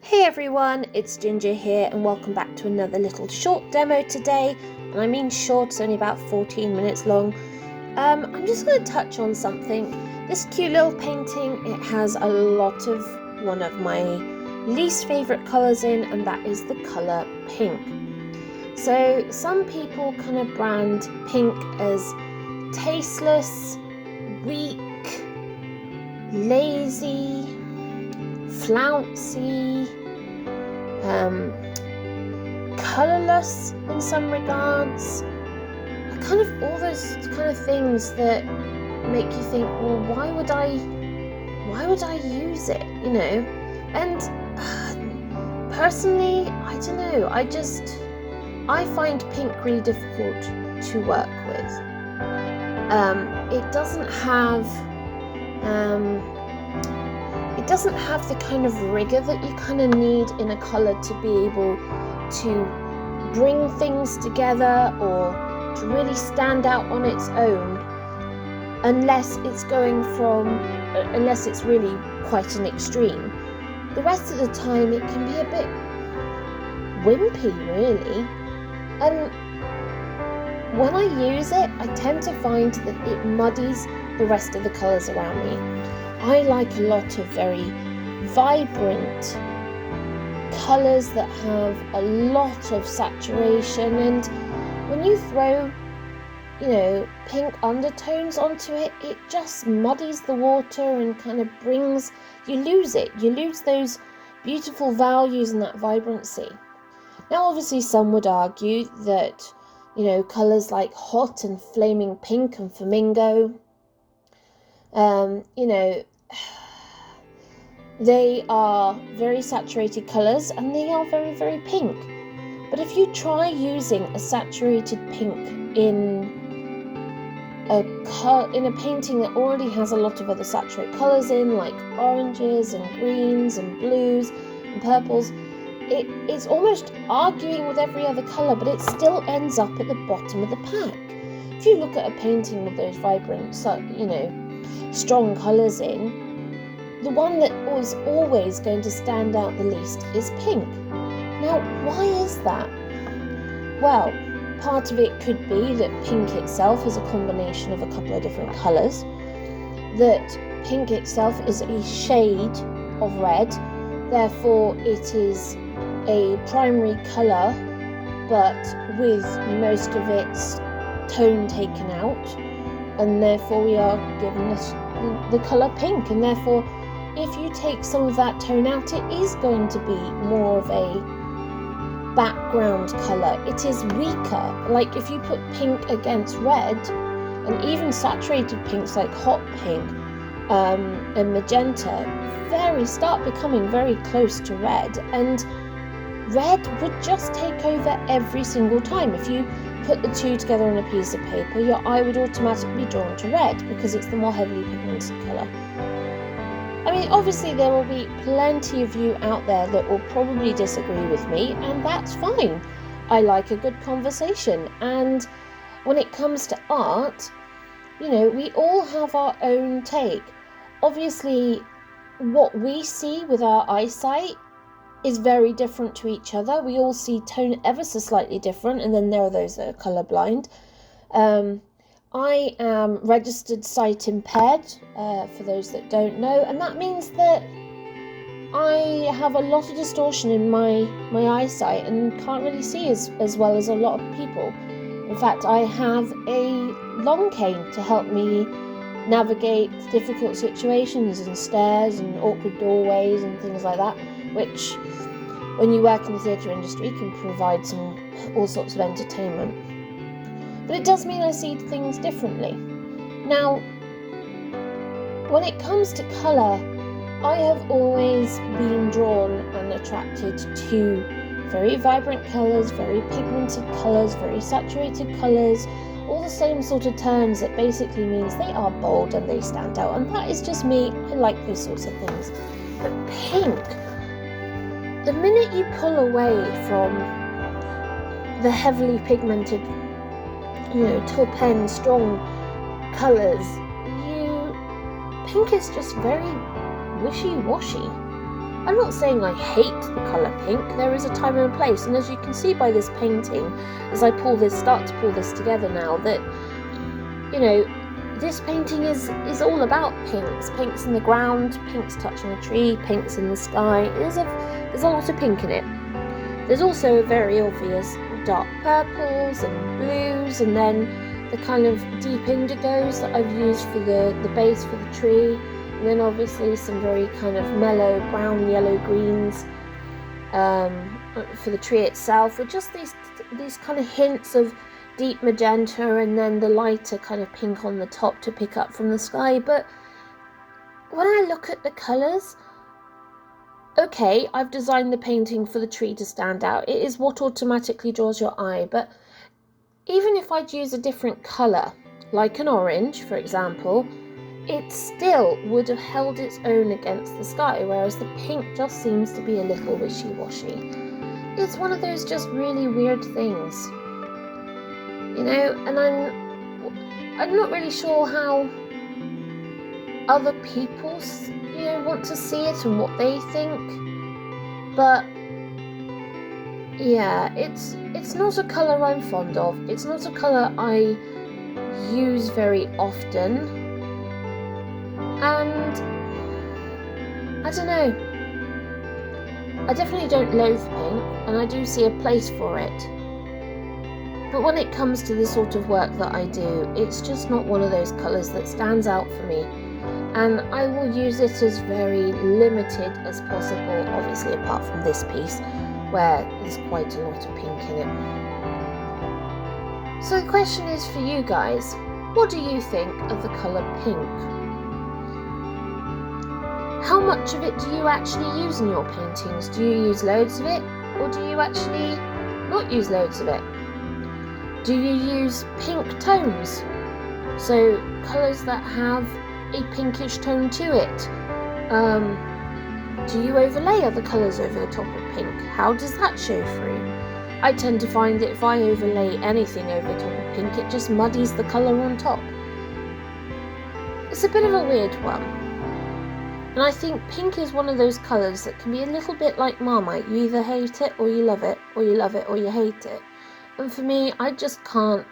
Hey everyone, it's Ginger here and welcome back to another little short demo today. And I mean short, it's only about 14 minutes long. I'm just going to touch on something. This cute little painting, it has a lot of one of my least favourite colours in, and that is the colour pink. So some people kind of brand pink as tasteless, weak, lazy, flouncy, colourless in some regards, kind of all those kind of things that make you think, well, why would I use it, and personally, I don't know, I find pink really difficult to work with. It doesn't have the kind of rigor that you kind of need in a colour to be able to bring things together or to really stand out on its own, unless it's really quite an extreme. The rest of the time it can be a bit wimpy, really. And when I use it, I tend to find that it muddies the rest of the colours around me. I like a lot of very vibrant colours that have a lot of saturation, and when you throw, pink undertones onto it, it just muddies the water and kind of you lose those beautiful values and that vibrancy. Now, obviously, some would argue that, colours like hot and flaming pink and flamingo, they are very saturated colours and they are very, very pink. But if you try using a saturated pink in a painting that already has a lot of other saturated colours in, like oranges and greens and blues and purples, it's almost arguing with every other colour, but it still ends up at the bottom of the pack. If you look at a painting with those vibrant, strong colours in, the one that is always going to stand out the least is pink. Now, why is that? Well, part of it could be that pink itself is a combination of a couple of different colours, that pink itself is a shade of red, therefore it is a primary colour, but with most of its tone taken out, and therefore we are given the colour pink, and therefore if you take some of that tone out, it is going to be more of a background colour. It is weaker. Like if you put pink against red, and even saturated pinks like hot pink and magenta start becoming very close to red, and red would just take over every single time. If you put the two together on a piece of paper, your eye would automatically be drawn to red because it's the more heavily pigmented colour. I mean, obviously there will be plenty of you out there that will probably disagree with me, and that's fine. I like a good conversation, and when it comes to art, we all have our own take. Obviously, what we see with our eyesight is very different to each other. We all see tone ever so slightly different, and then there are those that are colourblind. I am registered sight impaired, for those that don't know, and that means that I have a lot of distortion in my eyesight and can't really see as well as a lot of people. In fact, I have a long cane to help me navigate difficult situations and stairs and awkward doorways and things like that, which, when you work in the theatre industry, can provide all sorts of entertainment. But it does mean I see things differently. Now, when it comes to colour, I have always been drawn and attracted to very vibrant colours, very pigmented colours, very saturated colours, all the same sort of terms that basically means they are bold and they stand out. And that is just me. I like those sorts of things. But pink, the minute you pull away from the heavily pigmented, taupe pen, strong colours, pink is just very wishy-washy. I'm not saying I hate the colour pink. There is a time and a place, and as you can see by this painting, as I start to pull this together now, that, you know, this painting is all about pinks. Pinks in the ground, pinks touching a tree, pinks in the sky. There's a lot of pink in it. There's also very obvious dark purples and blues, and then the kind of deep indigos that I've used for the base for the tree, and then obviously some very kind of mellow brown, yellow greens for the tree itself, with just these kind of hints of deep magenta, and then the lighter kind of pink on the top to pick up from the sky. But when I look at the colours, okay, I've designed the painting for the tree to stand out. It is what automatically draws your eye, but even if I'd use a different colour, like an orange, for example, it still would have held its own against the sky, whereas the pink just seems to be a little wishy-washy. It's one of those just really weird things, you know, and I'm not really sure how other people, you know, want to see it and what they think, but yeah, it's not a colour I'm fond of. It's not a colour I use very often, and I don't know. I definitely don't loathe pink, and I do see a place for it. But when it comes to the sort of work that I do, it's just not one of those colours that stands out for me. And I will use it as very limited as possible, obviously apart from this piece, where there's quite a lot of pink in it. So the question is for you guys, what do you think of the colour pink? How much of it do you actually use in your paintings? Do you use loads of it, or do you actually not use loads of it? Do you use pink tones? So colours that have a pinkish tone to it. Do you overlay other colours over the top of pink? How does that show through? I tend to find that if I overlay anything over the top of pink, it just muddies the colour on top. It's a bit of a weird one. And I think pink is one of those colours that can be a little bit like Marmite. You either hate it or you love it, or you love it or you hate it. And for me, I just can't,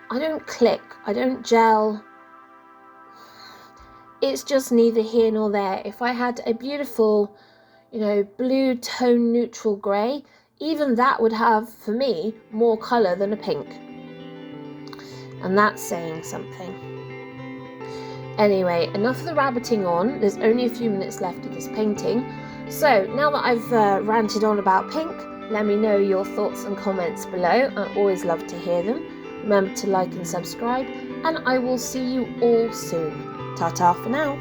I don't click, I don't gel. It's just neither here nor there. If I had a beautiful, you know, blue tone neutral grey, even that would have, for me, more colour than a pink. And that's saying something. Anyway, enough of the rabbiting on. There's only a few minutes left of this painting. So, now that I've ranted on about pink, let me know your thoughts and comments below. I always love to hear them. Remember to like and subscribe, and I will see you all soon. Ta-ta for now.